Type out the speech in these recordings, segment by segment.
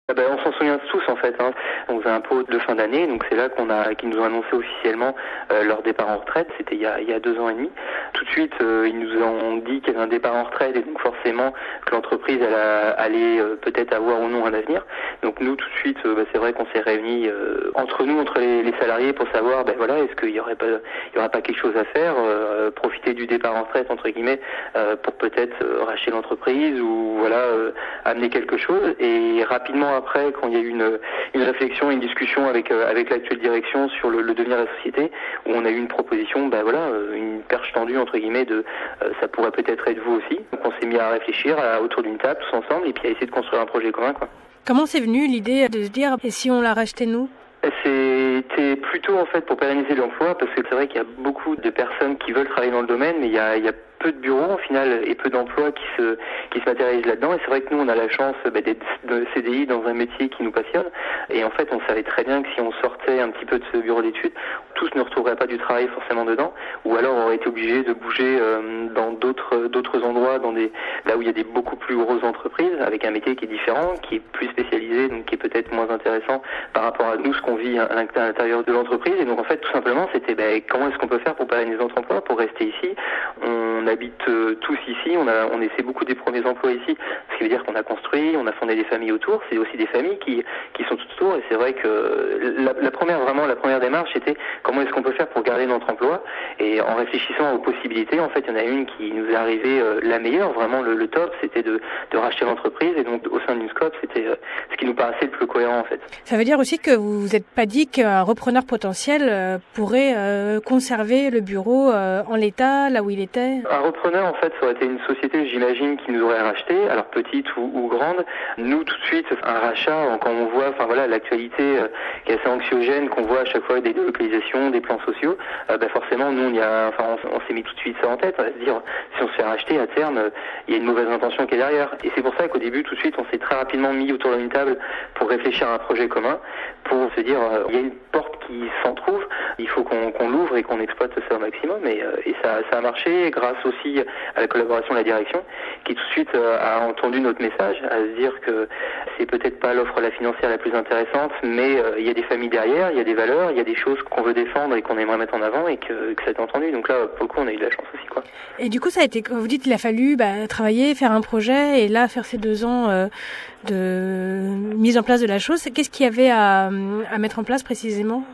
Ah ben, on s'en souvient tous en fait. On faisait un pot de fin d'année, donc c'est là qu'ils nous ont annoncé officiellement leur départ en retraite. C'était il y a 2 ans et demi. Tout de suite, ils nous ont dit qu'il y avait un départ en retraite et donc forcément que l'entreprise allait peut-être avoir ou non un avenir. Donc nous, tout de suite, c'est vrai qu'on s'est réunis entre nous, entre les salariés, pour savoir, est-ce qu'il y aura pas quelque chose à faire, profiter du départ en retraite entre guillemets pour peut-être racheter l'entreprise ou amener quelque chose. Et rapidement après, quand il y a eu une réflexion, une discussion avec l'actuelle direction sur le devenir de la société, où on a eu une proposition, une perche tendue entre guillemets de ça pourrait peut-être être vous aussi. Donc on s'est mis à réfléchir autour d'une table tous ensemble et puis à essayer de construire un projet commun, quoi. Comment c'est venu l'idée de se dire et si on la rachetait nous? C'était plutôt en fait pour pérenniser l'emploi, parce que c'est vrai qu'il y a beaucoup de personnes qui veulent travailler dans le domaine, mais il y a peu de bureaux au final et peu d'emplois qui se matérialisent là-dedans. Et c'est vrai que nous on a la chance d'être de CDI dans un métier qui nous passionne. Et en fait on savait très bien que si on sortait un petit peu de ce bureau d'études, tous ne retrouveraient pas du travail forcément dedans, ou alors on aurait été obligé de bouger dans d'autres endroits, là où il y a des beaucoup plus grosses entreprises avec un métier qui est différent, qui est plus spécialisé, donc qui est peut-être moins intéressant par rapport à nous ce qu'on vit à l'intérieur de l'entreprise. Et donc en fait tout simplement c'était comment est-ce qu'on peut faire pour pérenniser notre emploi, pour rester ici. On habite tous ici, on essaie beaucoup des premiers emplois ici, ce qui veut dire qu'on a construit, on a fondé des familles autour, c'est aussi des familles qui sont tout autour. Et c'est vrai que la première démarche était comment est-ce qu'on peut faire pour garder notre emploi. Et en réfléchissant aux possibilités, en fait il y en a une qui nous est arrivée la meilleure, vraiment le top, c'était de racheter l'entreprise. Et donc au sein d'une Scope, c'était ce qui nous paraissait le plus cohérent en fait. Ça veut dire aussi que vous vous êtes pas dit qu'un repreneur potentiel pourrait conserver le bureau en l'état, là où il était? Un repreneur, en fait, ça aurait été une société, j'imagine, qui nous aurait racheté, alors petite ou grande. Nous, tout de suite, un rachat, quand on voit, l'actualité qui est assez anxiogène, qu'on voit à chaque fois des délocalisations, des plans sociaux, forcément, nous, on s'est mis tout de suite ça en tête, à se dire, si on se fait racheter à terme, il y a une mauvaise intention qui est derrière. Et c'est pour ça qu'au début, tout de suite, on s'est très rapidement mis autour d'une table pour réfléchir à un projet commun, pour se dire, il y a une porte qui s'en trouve, il faut qu'on l'ouvre et qu'on exploite ça au maximum. Et ça a marché grâce aussi à la collaboration de la direction, qui tout de suite a entendu notre message, à se dire que c'est peut-être pas l'offre financière la plus intéressante, mais il y a des familles derrière, il y a des valeurs, il y a des choses qu'on veut défendre et qu'on aimerait mettre en avant, et que ça a été entendu. Donc là, pour le coup, on a eu de la chance aussi, quoi. Et du coup, ça a été, quand vous dites qu'il a fallu travailler, faire un projet, et là, faire ces 2 ans de mise en place de la chose, qu'est-ce qu'il y avait à mettre en place précisément?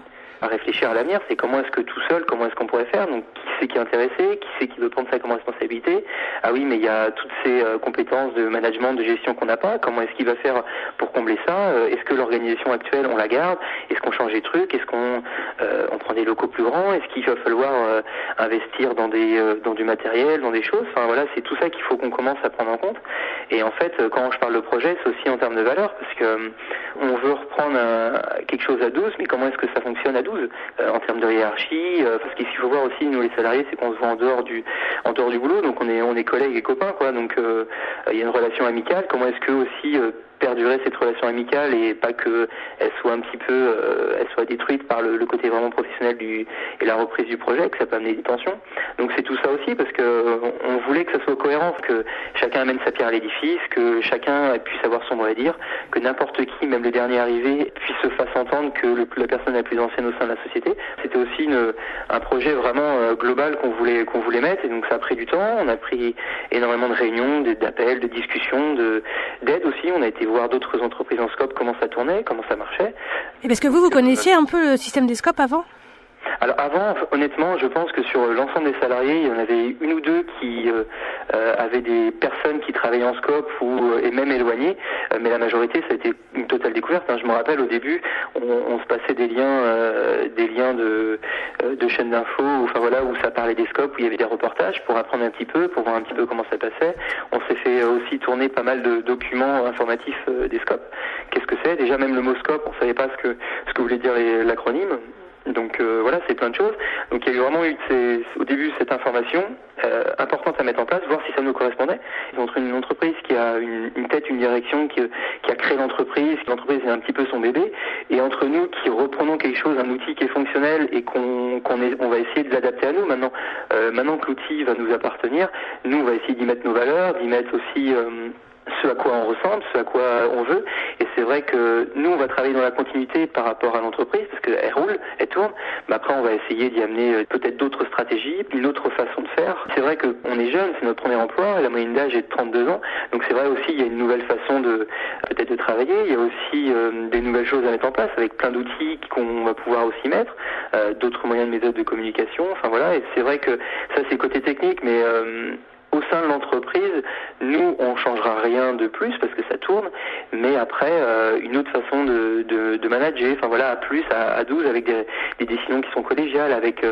À réfléchir à l'avenir, c'est comment est-ce que tout seul, comment est-ce qu'on pourrait faire. Donc qui c'est qui est intéressé, qui c'est qui veut prendre ça comme responsabilité. Ah oui, mais il y a toutes ces compétences de management, de gestion qu'on n'a pas. Comment est-ce qu'il va faire pour combler ça? Est-ce que l'organisation actuelle, on la garde? Est-ce qu'on change des trucs? Est-ce qu'on on prend des locaux plus grands? Est-ce qu'il va falloir investir dans du matériel, dans des choses? C'est tout ça qu'il faut qu'on commence à prendre en compte. Et en fait, quand je parle de projet, c'est aussi en termes de valeur, parce que on veut reprendre quelque chose à 12, mais comment est-ce que ça fonctionne à 12 en termes de hiérarchie, parce qu'il faut voir aussi, nous les salariés, c'est qu'on se voit en dehors du boulot, donc on est collègues et copains, quoi. Donc il y a une relation amicale. Comment est-ce que aussi perdurer cette relation amicale et pas que elle soit un petit peu elle soit détruite par le côté vraiment professionnel et la reprise du projet, que ça peut amener des tensions. Donc c'est tout ça aussi, parce que on voulait que ça soit cohérent, que chacun amène sa pierre à l'édifice, que chacun puisse avoir son mot à dire, que n'importe qui, même le dernier arrivé, puisse se fasse entendre, que la personne la plus ancienne au sein de la société. C'était aussi un projet vraiment global qu'on voulait mettre, et donc ça a pris du temps. On a pris énormément de réunions, d'appels, de discussions, d'aide aussi. On a été voir d'autres entreprises en Scope, comment ça tournait, comment ça marchait. Et parce que vous connaissiez un peu le système des Scopes avant? Alors avant, honnêtement, je pense que sur l'ensemble des salariés, il y en avait une ou deux qui avaient des personnes qui travaillaient en Scope et même éloignées, mais la majorité, ça a été une totale découverte. Je me rappelle au début, on se passait des liens de chaînes d'infos, où ça parlait des Scopes, où il y avait des reportages pour apprendre un petit peu, pour voir un petit peu comment ça passait. On s'est fait aussi tourner pas mal de documents informatifs des Scopes. Qu'est-ce que c'est? Déjà, même le mot Scope, on savait pas ce que voulait dire l'acronyme. Donc c'est plein de choses. Donc il y a eu vraiment au début cette information importante à mettre en place, voir si ça nous correspondait. Entre une entreprise qui a une tête, une direction, qui a créé l'entreprise est un petit peu son bébé, et entre nous qui reprenons quelque chose, un outil qui est fonctionnel et on va essayer de l'adapter à nous maintenant. Maintenant que l'outil va nous appartenir, nous on va essayer d'y mettre nos valeurs, d'y mettre aussi ce à quoi on ressemble, ce à quoi on veut, Et c'est vrai que nous, on va travailler dans la continuité par rapport à l'entreprise, parce qu'elle roule, elle tourne. Mais après, on va essayer d'y amener peut-être d'autres stratégies, une autre façon de faire. C'est vrai qu'on est jeune, c'est notre premier emploi, la moyenne d'âge est de 32 ans. Donc c'est vrai aussi, il y a une nouvelle façon peut-être de travailler. Il y a aussi des nouvelles choses à mettre en place, avec plein d'outils qu'on va pouvoir aussi mettre, d'autres moyens de méthodes de communication. Enfin voilà, et c'est vrai que ça, c'est le côté technique, mais au sein de l'entreprise, nous, on changera rien de plus parce que ça tourne, mais après, une autre façon de manager, enfin voilà, à plus, à 12, avec des décisions qui sont collégiales, avec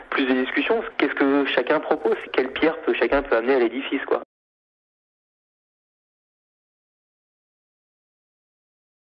plus de discussions. Qu'est-ce que chacun propose? Quelle pierre chacun peut amener à l'édifice, quoi.